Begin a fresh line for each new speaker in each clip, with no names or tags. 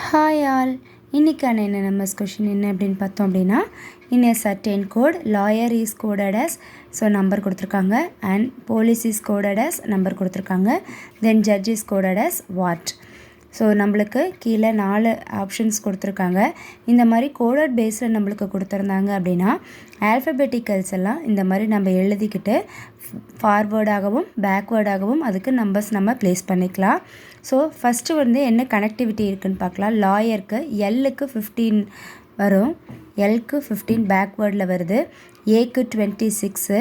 Hi all, இன்றைக்கான NMS question என்ன அப்படின்னு பார்த்தோம் அப்படின்னா, in a certain code lawyer is coded as, so number கொடுத்துருக்காங்க, and police is coded as number கொடுத்துருக்காங்க, then judge is coded as what. So நம்மளுக்கு கீழே 4 ஆப்ஷன்ஸ் கொடுத்துருக்காங்க. இந்த மாதிரி கோடட் பேஸில் நம்மளுக்கு கொடுத்துருந்தாங்க அப்படின்னா ஆல்ஃபபெட்டிக்கல்ஸ் எல்லாம் இந்த மாதிரி நம்ம எழுதிக்கிட்டு ஃபார்வேர்டாகவும் பேக்வேர்டாகவும் அதுக்கு நம்பர்ஸ் நம்ம ப்ளேஸ் பண்ணிக்கலாம். ஸோ ஃபஸ்ட்டு வந்து என்ன கனெக்டிவிட்டி இருக்குதுன்னு பார்க்கலாம். லாயருக்கு எல்லுக்கு 15 வரும், எல்க்கு 15 பேக்வேர்டில் வருது, ஏக்கு 26,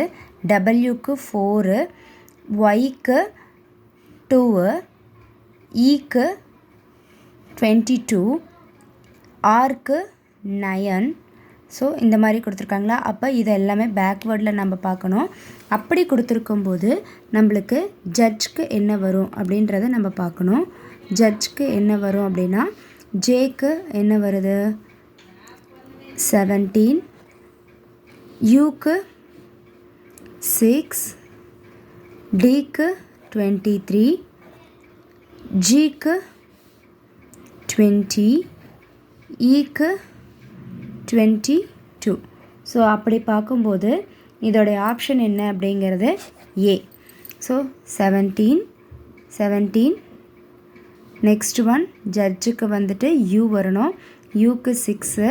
டபிள்யூக்கு 4, ஒய்க்கு 2, ஈக்கு 22, ஆர்க்கு 9. ஸோ இந்த மாதிரி கொடுத்துருக்காங்களா, அப்போ இது எல்லாமே பேக்வேர்டில் நம்ம பார்க்கணும். அப்படி கொடுத்துருக்கும்போது நம்மளுக்கு ஜட்ஜ்க்கு என்ன வரும் அப்படின்றத நம்ம பார்க்கணும். ஜட்ஜ்க்கு என்ன வரும் அப்படின்னா, ஜேக்கு என்ன வருது 17, யூக்கு 6, டிக்கு 23, ஜிக்கு 20, ஈக்கு 22. ஸோ அப்படி பார்க்கும்போது இதோடைய ஆப்ஷன் என்ன அப்படிங்கிறது ஏ. ஸோ 17. நெக்ஸ்ட் ஒன் ஜட்ஜுக்கு வந்துட்டு யூ வரணும், யூக்கு 6,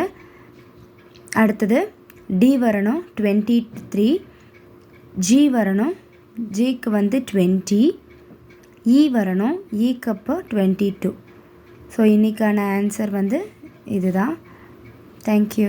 அடுத்தது டி வரணும் 23, ஜி வரணும், ஜிக்கு வந்து 20, இ வரணும், ஈக்கு அப்போ 22. ஸோ இன்றைக்கான ஆன்சர் வந்து இதுதான். தேங்க்யூ.